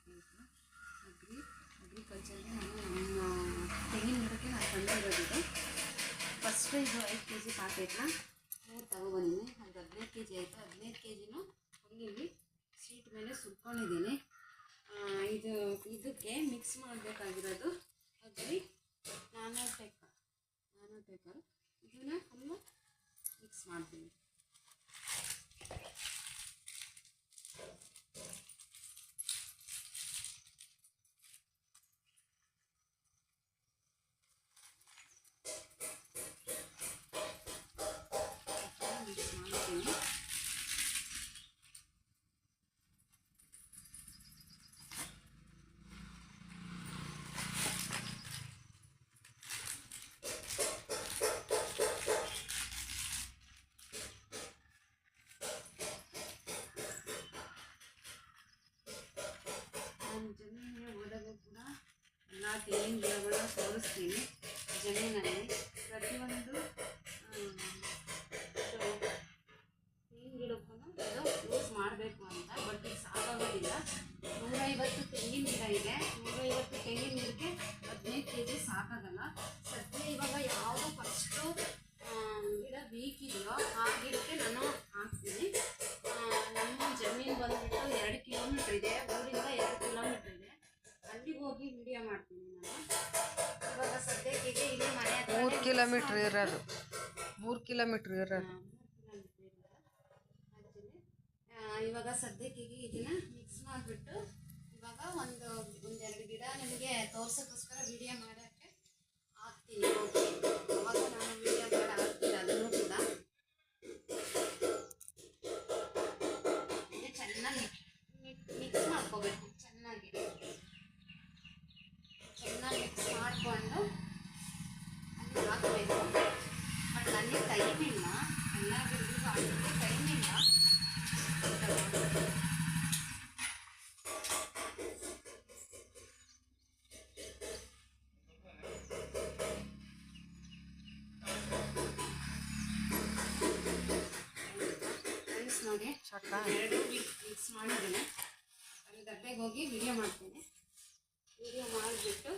ಸ್ನೇಹಿತರೆ. ಅಗ್ರಿಕಲ್ಚರ್ಗೆ ನಾನು ನಮ್ಮ ತೆಂಗಿನ ಗಿಡಕ್ಕೆ ನಾನು ತಂದಿರೋದಿದೆ. ಫಸ್ಟ್ ಇದು 5 kg ಪ್ಯಾಕೆಟ್ನ 3 ತಗೊಬಂದಿದ್ದೀನಿ. ಅದು 15 kg ಆಯಿತು. 15 kgನೂ ಫುಲ್ ಇಲ್ಲಿ ಶೀಟ್ ಮೇಲೆ ಸುಟ್ಕೊಂಡಿದ್ದೀನಿ. ಇದಕ್ಕೆ ಮಿಕ್ಸ್ ಮಾಡಬೇಕಾಗಿರೋದು ಅಗ್ರಿ ನಾನೋ ಪೇಪರ್ ಇದನ್ನು ಫುಲ್ಲು ಮಿಕ್ಸ್ ಮಾಡ್ತೀನಿ. ನಾನು ಜಮೀನಿಗೆ ಹೋದಾಗ ಕೂಡ ಎಲ್ಲ ತೆಂಗಿನ ಗಿಡಗಳನ್ನ ತೋರಿಸ್ತೀನಿ. ಜಮೀನಲ್ಲಿ ಪ್ರತಿಯೊಂದು ತೆಂಗಿನ ಗಿಡಕ್ಕೂ ಇದು ಯೂಸ್ ಮಾಡಬೇಕು ಅಂತ. ಬಟ್ ಇದು ಸಾಕಾಗೋದಿಲ್ಲ. 150 ತೆಂಗಿನ ಗಿಡ ಇದೆ. 150 ತೆಂಗಿನ ಗಿಡಕ್ಕೆ 15 kg ಸಾಕಾಗಲ್ಲ. ಸದ್ಯ ಇವಾಗ ಯಾವುದು ಫಸ್ಟು ಗಿಡ ವೀಕ್ ಇದೆಯೋ ಆ ಗಿಡಕ್ಕೆ ನಾನು ಹಾಕ್ತೀನಿ. ನಮ್ಮ ಜಮೀನು ಬಂದುಬಿಟ್ಟು 2 ಕಿಲೋಮೀಟ್ರ್ ಇದೆ. ಊರಿಂದ 2 ಕಿಲೋಮೀಟ್ರ್ ಇದೆ. ಅಲ್ಲಿಗೆ ಹೋಗಿ ವಿಡಿಯೋ ಮಾಡ್ತೀನಿ ನಾನು. ಇವಾಗ ಸದ್ಯಕ್ಕೆ ಇಲ್ಲಿ ಮನೆ ಹತ್ರ 3 ಕಿಲೋಮೀಟ್ರ್ ಇರೋದು. 3 ಕಿಲೋಮೀಟ್ರ್ ಇರೋದು. ಇವಾಗ ಸದ್ಯಕ್ಕೆ ಇದನ್ನ ಮಿಕ್ಸ್ ಮಾಡಿಬಿಟ್ಟು ಇವಾಗ ಒಂದೆರಡು ಗಿಡ ನಿಮಗೆ ತೋರ್ಸೋಕ್ಕೋಸ್ಕರ ವಿಡಿಯೋ ಮಾಡೋಕ್ಕೆ ಹಾಕ್ತೀನಿ. ಅವಾಗ ನಾನು ವಿಡಿಯೋ ಮಾಡಿ ಹಾಕ್ತೀನಿ. ಅದನ್ನು ಕೂಡ ಚೆನ್ನಾಗಿ ಮಿಕ್ಸ್ ಮಾಡ್ಕೋಬೇಕು. ಚೆನ್ನಾಗಿ ಮಿಕ್ಸ್ ಮಾಡಿಕೊಂಡು ಅಲ್ಲಿ ಹಾಕಬೇಕು. ಬಟ್ ನನಗೆ ಟೈಮ್ ಇಲ್ಲ. ಎಲ್ಲ ಗಿಡಗಳು ಹಾಕೋಕ್ಕೆ ಟೈಮ್ ಇಲ್ಲ. ಫ್ರೆಂಡ್ಸ್ ನೋಡಿ, 2 ಮಿಕ್ಸ್ ಮಾಡಿದ್ದೀನಿ. ಅಲ್ಲಿ ಗದ್ದೆಗೆ ಹೋಗಿ ವಿಡಿಯೋ ಮಾಡ್ತೀನಿ. ವಿಡಿಯೋ ಮಾಡಿಬಿಟ್ಟು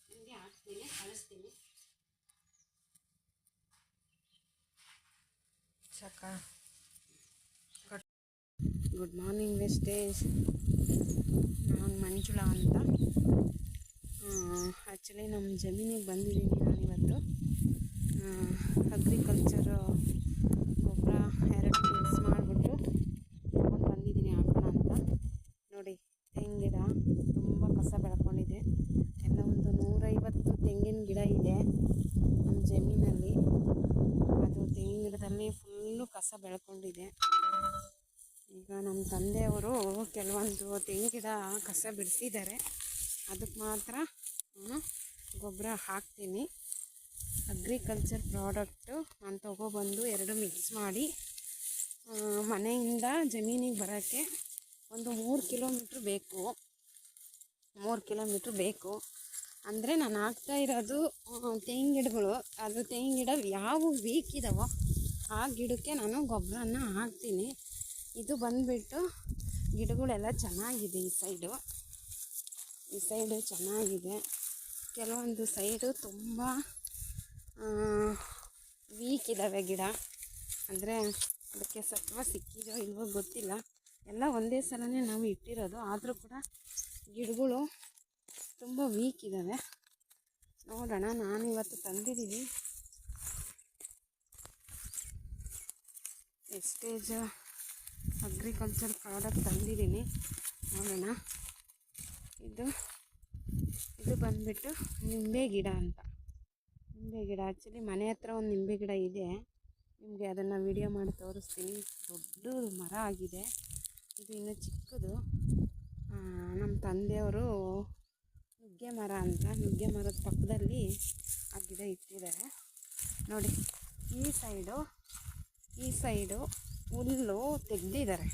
ನಿಮಗೆ ಹಾಕ್ತೀನಿ, ಕಳಿಸ್ತೀನಿ. Good morning wastage. ನಾನು ಮಂಜುಳಾ ಅಂತ. ಆ್ಯಕ್ಚುಲಿ ನಮ್ಮ ಜಮೀನಿಗೆ ಬಂದಿದ್ದೀನಿ ನಾನಿವತ್ತು. ಅಗ್ರಿಕಲ್ಚರ್ ಗೊಬ್ಬರ 2 ಮಿಕ್ಸ್ ಮಾಡಿಬಿಟ್ಟು ತಗೊಂಡು ಬಂದಿದ್ದೀನಿ ಹಾಕೋಣ ಅಂತ. ನೋಡಿ, ತೆಂಗಿನ ಗಿಡ ತುಂಬ ಕಸ ಬೆಳ್ಕೊಂಡಿದೆ. ಎಲ್ಲ ಒಂದು 150 ತೆಂಗಿನ ಗಿಡ ಇದೆ ನಮ್ಮ ಜಮೀನಲ್ಲಿ. ಅದು ತೆಂಗಿನ ಗಿಡದಲ್ಲಿ ಫುಲ್ಲು ಕಸ ಬೆಳ್ಕೊಂಡಿದೆ. ಈಗ ನಮ್ಮ ತಂದೆಯವರು ಕೆಲವೊಂದು ತೆಂಗಿನ ಗಿಡ ಕಸ ಬಿಡಿಸಿದ್ದಾರೆ. ಅದಕ್ಕೆ ಮಾತ್ರ ನಾನು ಗೊಬ್ಬರ ಹಾಕ್ತೀನಿ. ಅಗ್ರಿಕಲ್ಚರ್ ಪ್ರಾಡಕ್ಟು ನಾನು ತೊಗೊಬಂದು 2 ಮಿಕ್ಸ್ ಮಾಡಿ ಮನೆಯಿಂದ ಜಮೀನಿಗೆ ಬರೋಕ್ಕೆ ಒಂದು 3 ಕಿಲೋಮೀಟ್ರ್ ಬೇಕು. 3 ಕಿಲೋಮೀಟ್ರ್ ಬೇಕು ಅಂದರೆ ನಾನು ಹಾಕ್ತಾ ಇರೋದು ತೆಂಗಿನ ಗಿಡಗಳು. ಅದು ತೆಂಗಿನ ಗಿಡ ಯಾವ ವೀಕ್ ಇದಾವೋ ಆ ಗಿಡಕ್ಕೆ ನಾನು ಗೊಬ್ಬರನ ಹಾಕ್ತೀನಿ. ಇದು ಬಂದುಬಿಟ್ಟು ಗಿಡಗಳೆಲ್ಲ ಚೆನ್ನಾಗಿದೆ. ಈ ಸೈಡು ಚೆನ್ನಾಗಿದೆ. ಕೆಲವೊಂದು ಸೈಡು ತುಂಬ ವೀಕ್ ಇದ್ದಾವೆ ಗಿಡ. ಅಂದರೆ ಅದಕ್ಕೆ ಸತ್ವ ಸಿಕ್ಕಿದೋ ಇಲ್ವೋ ಗೊತ್ತಿಲ್ಲ. ಎಲ್ಲ ಒಂದೇ ಸಲನೇ ನಾವು ಇಟ್ಟಿರೋದು. ಆದರೂ ಕೂಡ ಗಿಡಗಳು ತುಂಬ ವೀಕ್ ಇದ್ದಾವೆ. ನೋಡೋಣ, ನಾನಿವತ್ತು ತಂದಿದ್ದೀನಿ ವೆಸ್ಟೇಜ್ ಅಗ್ರಿಕಲ್ಚರ್ ಪ್ರಾಡಕ್ಟ್ ತಂದಿದ್ದೀನಿ. ನೋಡೋಣ. ಇದು ಬಂದುಬಿಟ್ಟು ನಿಂಬೆ ಗಿಡ ಅಂತ. ನಿಂಬೆ ಗಿಡ ಆ್ಯಕ್ಚುಲಿ ಮನೆ ಹತ್ರ ಒಂದು ನಿಂಬೆ ಗಿಡ ಇದೆ. ನಿಮಗೆ ಅದನ್ನು ವಿಡಿಯೋ ಮಾಡಿ ತೋರಿಸ್ತೀನಿ. ದೊಡ್ಡ ಮರ ಆಗಿದೆ. ಇದು ಇನ್ನೂ ಚಿಕ್ಕದು. ನಮ್ಮ ತಂದೆಯವರು ನುಗ್ಗೆ ಮರ ಅಂತ, ನುಗ್ಗೆ ಮರದ ಪಕ್ಕದಲ್ಲಿ ಆ ಗಿಡ ಇಟ್ಟಿದ್ದಾರೆ. ನೋಡಿ, ಈ ಸೈಡು ಹುಲ್ಲು ತೆಗೆದಿದ್ದಾರೆ.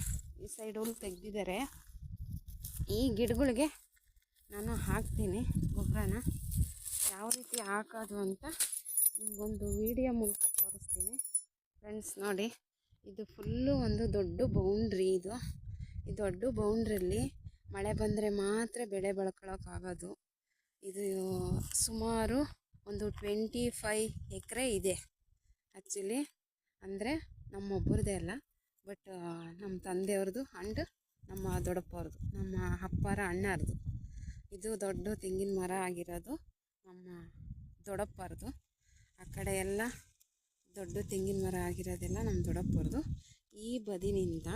ಈ ಗಿಡಗಳಿಗೆ ನಾನು ಹಾಕ್ತೀನಿ ಗೊಬ್ಬರನ. ಯಾವ ರೀತಿ ಹಾಕೋದು ಅಂತ ನಿಮಗೊಂದು ವಿಡಿಯೋ ಮೂಲಕ ತೋರಿಸ್ತೀನಿ. ಫ್ರೆಂಡ್ಸ್ ನೋಡಿ, ಇದು ಫುಲ್ಲು ಒಂದು ದೊಡ್ಡ ಬೌಂಡ್ರಿ. ಈ ದೊಡ್ಡ ಬೌಂಡ್ರಿಯಲ್ಲಿ ಮಳೆ ಬಂದರೆ ಮಾತ್ರ ಬೆಳೆ ಬೆಳ್ಕೊಳಕ್ಕಾಗೋದು. ಇದು ಸುಮಾರು ಒಂದು 25 ಎಕರೆ ಇದೆ ಆ್ಯಕ್ಚುಲಿ. ಅಂದರೆ ನಮ್ಮೊಬ್ಬರದೇ ಅಲ್ಲ, ಬಟ್ ನಮ್ಮ ತಂದೆಯವ್ರದ್ದು ಆ್ಯಂಡ್ ನಮ್ಮ ದೊಡ್ಡಪ್ಪವ್ರದ್ದು, ನಮ್ಮ ಅಪ್ಪರ ಅಣ್ಣರದು. ಇದು ದೊಡ್ಡ ತೆಂಗಿನ ಮರ ಆಗಿರೋದು ನಮ್ಮ ದೊಡ್ಡಪ್ಪರದು. ಆ ಕಡೆ ಎಲ್ಲ ದೊಡ್ಡ ತೆಂಗಿನ ಮರ ಆಗಿರೋದೆಲ್ಲ ನಮ್ಮ ದೊಡ್ಡಪ್ಪರದು. ಈ ಬದಿನಿಂದ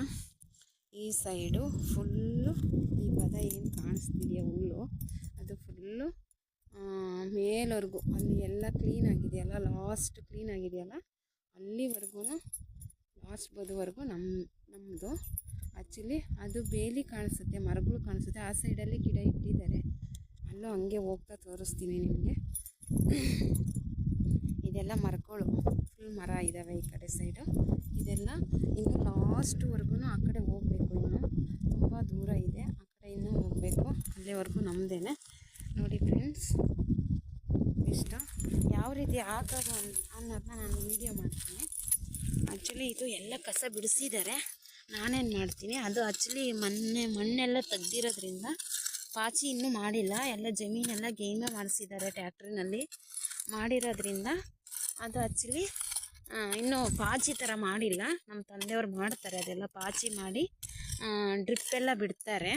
ಈ ಸೈಡು ಫುಲ್ಲು ಈ ಬದ ಏನು ಕಾಣಿಸ್ತಿದೆಯಾ ಹುಲ್ಲು, ಅದು ಫುಲ್ಲು ಮೇಲ್ವರೆಗೂ ಅಲ್ಲಿ ಎಲ್ಲ ಕ್ಲೀನ್ ಆಗಿದೆಯಲ್ಲ, ಲಾಸ್ಟ್ ಕ್ಲೀನ್ ಆಗಿದೆಯಲ್ಲ ಅಲ್ಲಿವರೆಗೂ, ಲಾಸ್ಟ್ ಬದುವರೆಗೂ ನಮ್ಮದು ಆ್ಯಕ್ಚುಲಿ. ಅದು ಬೇಲಿ ಕಾಣಿಸುತ್ತೆ, ಮರಗಳು ಕಾಣಿಸುತ್ತೆ. ಆ ಸೈಡಲ್ಲಿ ಗಿಡ ಇಟ್ಟಿದ್ದಾರೆ, ಅಲ್ಲೂ ಹಂಗೆ ಹೋಗ್ತಾ ತೋರಿಸ್ತೀನಿ ನಿಮಗೆ. ಇದೆಲ್ಲ ಮರಗಳು, ಫುಲ್ ಮರ ಇದ್ದಾವೆ ಈ ಕಡೆ ಸೈಡು. ಇದೆಲ್ಲ ಇನ್ನು ಲಾಸ್ಟ್ವರೆಗೂ ಆ ಕಡೆ ಹೋಗಬೇಕು, ಇನ್ನು ತುಂಬ ದೂರ ಇದೆ, ಆ ಕಡೆ ಇನ್ನೂ ಹೋಗಬೇಕು. ಅಲ್ಲಿವರೆಗೂ ನಮ್ಮದೇನೆ. ನೋಡಿ ಫ್ರೆಂಡ್ಸ್, ಇಷ್ಟ ಯಾವ ರೀತಿ ಹಾಕೋದು ಅನ್ನೋದನ್ನ ನಾನು ವೀಡಿಯೋ ಮಾಡ್ತೀನಿ. ಆ್ಯಕ್ಚುಲಿ ಇದು ಎಲ್ಲ ಕಸ ಬಿಡಿಸಿದ್ದಾರೆ, ನಾನೇನು ಮಾಡ್ತೀನಿ, ಅದು ಆ್ಯಕ್ಚುಲಿ ಮಣ್ಣೆಲ್ಲ ತೆಗ್ದಿರೋದ್ರಿಂದ ಪಾಚಿ ಇನ್ನೂ ಮಾಡಿಲ್ಲ. ಎಲ್ಲ ಜಮೀನೆಲ್ಲ ಗೇಮೆ ಮಾಡಿಸಿದ್ದಾರೆ ಟ್ಯಾಕ್ಟ್ರಿನಲ್ಲಿ ಮಾಡಿರೋದ್ರಿಂದ ಅದು ಆ್ಯಕ್ಚುಲಿ ಇನ್ನೂ ಪಾಚಿ ಥರ ಮಾಡಿಲ್ಲ. ನಮ್ಮ ತಂದೆಯವ್ರು ಮಾಡ್ತಾರೆ, ಅದೆಲ್ಲ ಪಾಚಿ ಮಾಡಿ ಡ್ರಿಪ್ಪೆಲ್ಲ ಬಿಡ್ತಾರೆ.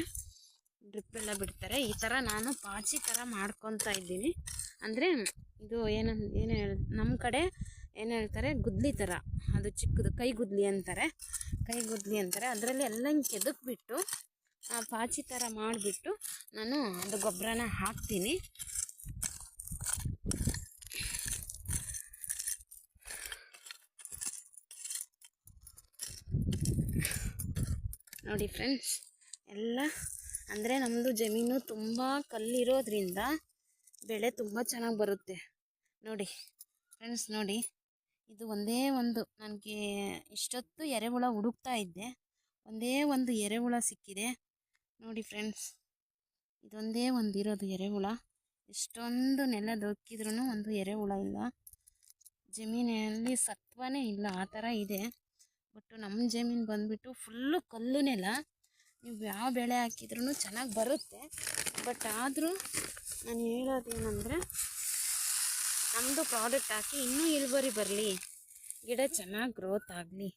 ಈ ಥರ ನಾನು ಪಾಚಿ ಥರ ಮಾಡ್ಕೊತಾ ಇದ್ದೀನಿ. ಅಂದರೆ ಇದು ಏನು ನಮ್ಮ ಕಡೆ ಏನು ಹೇಳ್ತಾರೆ, ಗುದ್ಲಿ ಥರ, ಅದು ಚಿಕ್ಕದು ಕೈ ಗುದ್ಲಿ ಅಂತಾರೆ. ಅದರಲ್ಲಿ ಎಲ್ಲ ಹಿಂಗೆ ಕೆದಕ್ಬಿಟ್ಟು ಪಾಚಿ ಥರ ಮಾಡಿಬಿಟ್ಟು ನಾನು ಅದು ಗೊಬ್ಬರನ ಹಾಕ್ತೀನಿ. ನೋಡಿ ಫ್ರೆಂಡ್ಸ್, ಎಲ್ಲ ಅಂದರೆ ನಮ್ಮದು ಜಮೀನು ತುಂಬ ಕಲ್ಲಿರೋದ್ರಿಂದ ಬೆಳೆ ತುಂಬ ಚೆನ್ನಾಗಿ ಬರುತ್ತೆ. ನೋಡಿ ಫ್ರೆಂಡ್ಸ್, ನೋಡಿ ಇದು ಒಂದೇ ಒಂದು, ನನಗೆ ಇಷ್ಟೊತ್ತು ಎರೆಹುಳ ಹುಡುಕ್ತಾ ಇದ್ದೆ, ಒಂದೇ ಒಂದು ಎರೆಹುಳ ಸಿಕ್ಕಿದೆ. ನೋಡಿ ಫ್ರೆಂಡ್ಸ್, ಇದೊಂದೇ ಒಂದು ಇರೋದು ಎರೆಹುಳ. ಎಷ್ಟೊಂದು ನೆಲ ದೊಕ್ಕಿದ್ರೂ ಒಂದು ಎರೆಹುಳ ಇಲ್ಲ. ಜಮೀನಲ್ಲಿ ಸತ್ವನೇ ಇಲ್ಲ, ಆ ಥರ ಇದೆ. ಬಟ್ ನಮ್ಮ ಜಮೀನು ಬಂದುಬಿಟ್ಟು ಫುಲ್ಲು ಕಲ್ಲು ನೆಲ. ನೀವು ಯಾವ ಬೆಳೆ ಹಾಕಿದ್ರೂ ಚೆನ್ನಾಗಿ ಬರುತ್ತೆ. ಬಟ್ ಆದರೂ ನಾನು ಹೇಳೋದೇನೆಂದರೆ, ನಮ್ಮದು ಪ್ರಾಡಕ್ಟ್ ಹಾಕಿ ಇನ್ನೂ ಇಳುವರಿ ಬರಲಿ, ಗಿಡ ಚೆನ್ನಾಗಿ ಗ್ರೋತ್ ಆಗಲಿ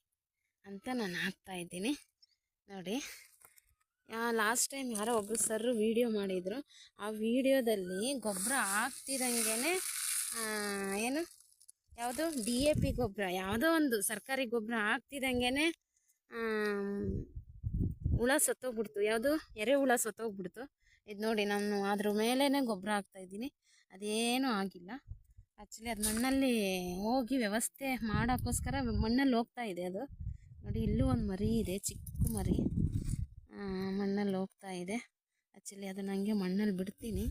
ಅಂತ ನಾನು ಹಾಕ್ತಾಯಿದ್ದೀನಿ. ನೋಡಿ, ಲಾಸ್ಟ್ ಟೈಮ್ ಯಾರೋ ಒಬ್ಬರು ಸರ್ರು ವೀಡಿಯೋ ಮಾಡಿದರು. ಆ ವಿಡಿಯೋದಲ್ಲಿ ಗೊಬ್ಬರ ಹಾಕ್ತಿದ್ದಂಗೆ ಏನು ಯಾವುದೋ DAP ಗೊಬ್ಬರ, ಯಾವುದೋ ಒಂದು ಸರ್ಕಾರಿ ಗೊಬ್ಬರ ಹಾಕ್ತಿದ್ದಂಗೆ ಹುಳ ಸತ್ತೋಗ್ಬಿಡ್ತು, ಯಾವುದು ಎರೆಹುಳ ಸತ್ತೋಗ್ಬಿಡ್ತು. ಇದು ನೋಡಿ, ನಾನು ಅದ್ರ ಮೇಲೇ ಗೊಬ್ಬರ ಹಾಕ್ತಾಯಿದ್ದೀನಿ, ಅದೇನೂ ಆಗಿಲ್ಲ. ಆ್ಯಕ್ಚುಲಿ ಅದು ಮಣ್ಣಲ್ಲಿ ಹೋಗಿ ವ್ಯವಸ್ಥೆ ಮಾಡೋಕ್ಕೋಸ್ಕರ ಮಣ್ಣಲ್ಲಿ ಹೋಗ್ತಾ ಇದೆ ಅದು. ನೋಡಿ, ಇಲ್ಲೂ ಒಂದು ಮರಿ ಇದೆ, ಚಿಕ್ಕ ಮರಿ ಮಣ್ಣಲ್ಲಿ ಹೋಗ್ತಾ ಇದೆ. ಆ್ಯಕ್ಚುಲಿ ಅದು ನನಗೆ ಮಣ್ಣಲ್ಲಿ ಬಿಡ್ತೀನಿ.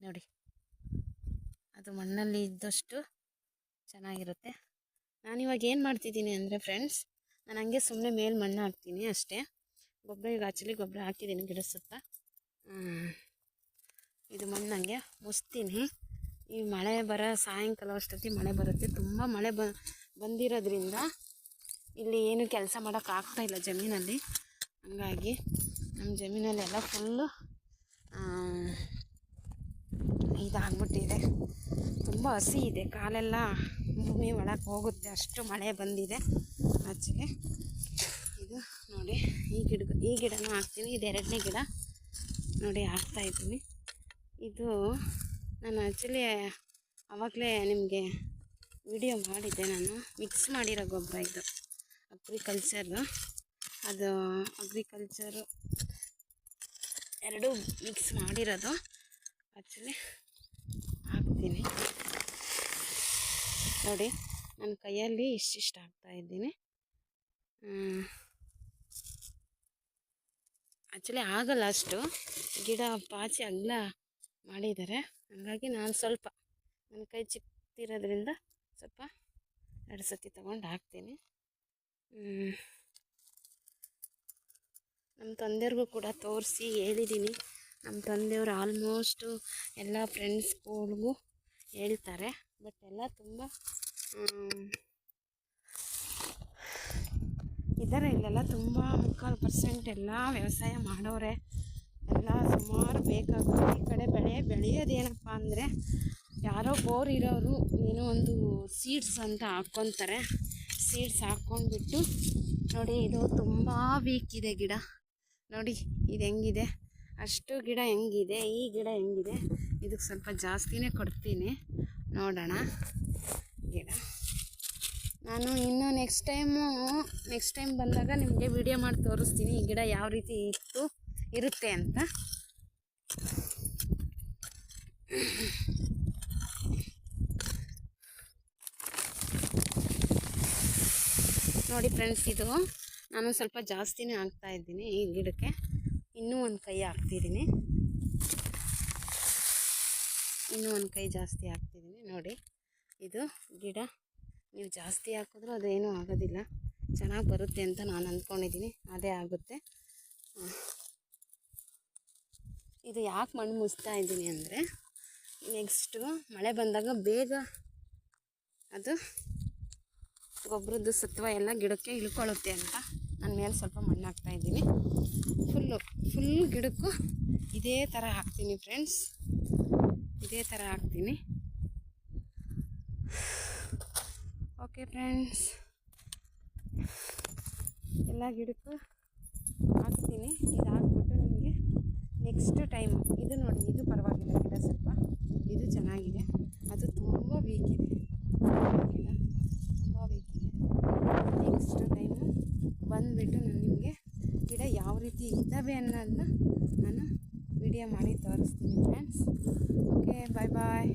ನೋಡಿ, ಅದು ಮಣ್ಣಲ್ಲಿ ಇದ್ದಷ್ಟು ಚೆನ್ನಾಗಿರುತ್ತೆ. ನಾನಿವಾಗ ಏನು ಮಾಡ್ತಿದ್ದೀನಿ ಅಂದರೆ ಫ್ರೆಂಡ್ಸ್, ನಾನು ಹಂಗೆ ಸುಮ್ಮನೆ ಮೇಲೆ ಮಣ್ಣು ಹಾಕ್ತೀನಿ ಅಷ್ಟೇ. ಗೊಬ್ಬರ ಈಗ ಆ್ಯಕ್ಚುಲಿ ಗೊಬ್ಬರ ಹಾಕಿದ್ದೀನಿ ಗಿಡ ಸುತ್ತ. ಇದು ಮಣ್ಣು ಹಂಗೆ ಮುಚ್ತೀನಿ. ಈ ಮಳೆ ಸಾಯಂಕಾಲ ಅಷ್ಟೊತ್ತಿಗೆ ಮಳೆ ಬರುತ್ತೆ. ತುಂಬ ಮಳೆ ಬಂದಿರೋದ್ರಿಂದ ಇಲ್ಲಿ ಏನು ಕೆಲಸ ಮಾಡೋಕ್ಕಾಗ್ತಾಯಿಲ್ಲ ಜಮೀನಲ್ಲಿ. ಹಂಗಾಗಿ ನಮ್ಮ ಜಮೀನಲ್ಲೆಲ್ಲ ಫುಲ್ಲು ಇದಾಗ್ಬಿಟ್ಟಿದೆ, ತುಂಬ ಹಸಿ ಇದೆ, ಕಾಲೆಲ್ಲ ಭೂಮಿ ಒಳಗೆ ಹೋಗುತ್ತೆ, ಅಷ್ಟು ಮಳೆ ಬಂದಿದೆ. ಆ್ಯಕ್ಚುಲಿ ಇದು ನೋಡಿ, ಈ ಗಿಡನೂ ಹಾಕ್ತೀನಿ. ಇದು 2ನೇ ಗಿಡ ನೋಡಿ, ಹಾಕ್ತಾಯಿದ್ದೀನಿ. ಇದು ನಾನು ಆ್ಯಕ್ಚುಲಿ ಆವಾಗಲೇ ನಿಮಗೆ ವಿಡಿಯೋ ಮಾಡಿದ್ದೆ, ನಾನು ಮಿಕ್ಸ್ ಮಾಡಿರೋ ಗೊಬ್ಬರ ಇದು, ಅಗ್ರಿಕಲ್ಚರು. ಅದು ಅಗ್ರಿಕಲ್ಚರು 2 ಮಿಕ್ಸ್ ಮಾಡಿರೋದು ಆ್ಯಕ್ಚುಲಿ ಹಾಕ್ತೀನಿ. ನೋಡಿ, ನನ್ನ ಕೈಯಲ್ಲಿ ಇಷ್ಟಿಷ್ಟು ಹಾಕ್ತಾಯಿದ್ದೀನಿ. ಆ್ಯಕ್ಚುಲಿ ಆಗಲ್ಲ, ಅಷ್ಟು ಗಿಡ ಪಾಚಿ ಅಗಲ ಮಾಡಿದ್ದಾರೆ. ಹಾಗಾಗಿ ನಾನು ಸ್ವಲ್ಪ ನನ್ನ ಕೈ ಚಿಕ್ಕದಿರೋದ್ರಿಂದ ಸ್ವಲ್ಪ 2 ಸತಿ ತೊಗೊಂಡು ಹಾಕ್ತೀನಿ. ನಮ್ಮ ತಂದೆಯವ್ರಿಗೂ ಕೂಡ ತೋರಿಸಿ ಹೇಳಿದ್ದೀನಿ. ನಮ್ಮ ತಂದೆಯವರು ಆಲ್ಮೋಸ್ಟು ಎಲ್ಲ ಫ್ರೆಂಡ್ಸ್ಗಳಿಗೂ ಹೇಳ್ತಾರೆ. ಬಟ್ ಎಲ್ಲ ತುಂಬ ಇದ್ದಾರೆ ಇಲ್ಲೆಲ್ಲ ತುಂಬ 3% ಎಲ್ಲ ವ್ಯವಸಾಯ ಮಾಡೋರೆ. ಎಲ್ಲ ಸುಮಾರು ಬೇಕಾಗುತ್ತೆ. ಈ ಕಡೆ ಬೆಳೆಯೋದೇನಪ್ಪ ಅಂದರೆ ಯಾರೋ ಬೋರ್ ಇರೋರು ಏನೋ ಒಂದು ಸೀಡ್ಸ್ ಅಂತ ಹಾಕ್ಕೊತಾರೆ. ಸೀಡ್ಸ್ ಹಾಕ್ಕೊಂಡ್ಬಿಟ್ಟು ನೋಡಿ, ಇದು ತುಂಬ ವೀಕ್ ಇದೆ ಗಿಡ. ನೋಡಿ ಇದು ಹೆಂಗಿದೆ, ಅಷ್ಟು ಗಿಡ ಹೆಂಗಿದೆ, ಈ ಗಿಡ ಹೆಂಗಿದೆ. ಇದಕ್ಕೆ ಸ್ವಲ್ಪ ಜಾಸ್ತಿನೇ ಕೊಡ್ತೀನಿ, ನೋಡೋಣ ಗಿಡ. ನಾನು ಇನ್ನು ನೆಕ್ಸ್ಟ್ ಟೈಮ್ ಬಂದಾಗ ನಿಮಗೆ ವಿಡಿಯೋ ಮಾಡಿ ತೋರಿಸ್ತೀನಿ ಈ ಗಿಡ ಯಾವ ರೀತಿ ಇರುತ್ತೆ ಅಂತ. ನೋಡಿ ಫ್ರೆಂಡ್ಸ್, ಇದು ನಾನು ಸ್ವಲ್ಪ ಜಾಸ್ತಿನೇ ಹಾಕ್ತಾಯಿದ್ದೀನಿ ಈ ಗಿಡಕ್ಕೆ. ಇನ್ನೂ ಒಂದು ಕೈ ಹಾಕ್ತಿದ್ದೀನಿ, ಇನ್ನೂ ಒಂದು ಕೈ ಜಾಸ್ತಿ ಹಾಕ್ತಿದ್ದೀನಿ. ನೋಡಿ ಇದು ಗಿಡ ನೀವು ಜಾಸ್ತಿ ಹಾಕಿದ್ರೂ ಅದೇನೂ ಆಗೋದಿಲ್ಲ, ಚೆನ್ನಾಗಿ ಬರುತ್ತೆ ಅಂತ ನಾನು ಅಂದ್ಕೊಂಡಿದ್ದೀನಿ. ಅದೇ ಆಗುತ್ತೆ. ಇದು ಯಾಕೆ ಮಣ್ಣು ಮುಚ್ತಾ ಇದ್ದೀನಿ ಅಂದರೆ ನೆಕ್ಸ್ಟು ಮಳೆ ಬಂದಾಗ ಬೇಗ ಅದು ಗೊಬ್ಬರದ್ದು ಸತ್ವ ಎಲ್ಲ ಗಿಡಕ್ಕೆ ಇಳ್ಕೊಳ್ಳುತ್ತೆ ಅಂತ ನಾನು ಮೇಲೆ ಸ್ವಲ್ಪ ಮಣ್ಣು ಹಾಕ್ತಾಯಿದ್ದೀನಿ. ಫುಲ್ ಗಿಡಕ್ಕೂ ಇದೇ ಥರ ಹಾಕ್ತೀನಿ ಫ್ರೆಂಡ್ಸ್, ಇದೇ ಥರ ಹಾಕ್ತೀನಿ. ಓಕೆ ಫ್ರೆಂಡ್ಸ್, ಎಲ್ಲ ಗಿಡಕ್ಕೂ ಹಾಕ್ತೀನಿ. ಇದು ಹಾಕ್ಬಿಟ್ಟು ನಿಮಗೆ ನೆಕ್ಸ್ಟ್ ಟೈಮು ಇದು ನೋಡಿ, ಇದು ಪರವಾಗಿಲ್ಲ ಗಿಡ, ಸ್ವಲ್ಪ ಇದು ಚೆನ್ನಾಗಿದೆ. ಅದು ತುಂಬ ವೀಕ್ ಇದೆ ಗಿಡ, ತುಂಬ ವೀಕ್ ಇದೆ. ನೆಕ್ಸ್ಟ್ ಟೈಮು ಬಂದುಬಿಟ್ಟು ನಾನು ನಿಮಗೆ ಗಿಡ ಯಾವ ರೀತಿ ಇದ್ದಾವೆ ಅನ್ನೋದನ್ನ ನಾನು ವಿಡಿಯೋ ಮಾಡಿ ತೋರಿಸ್ತೀನಿ ಫ್ರೆಂಡ್ಸ್. ಓಕೆ, ಬಾಯ್ ಬಾಯ್.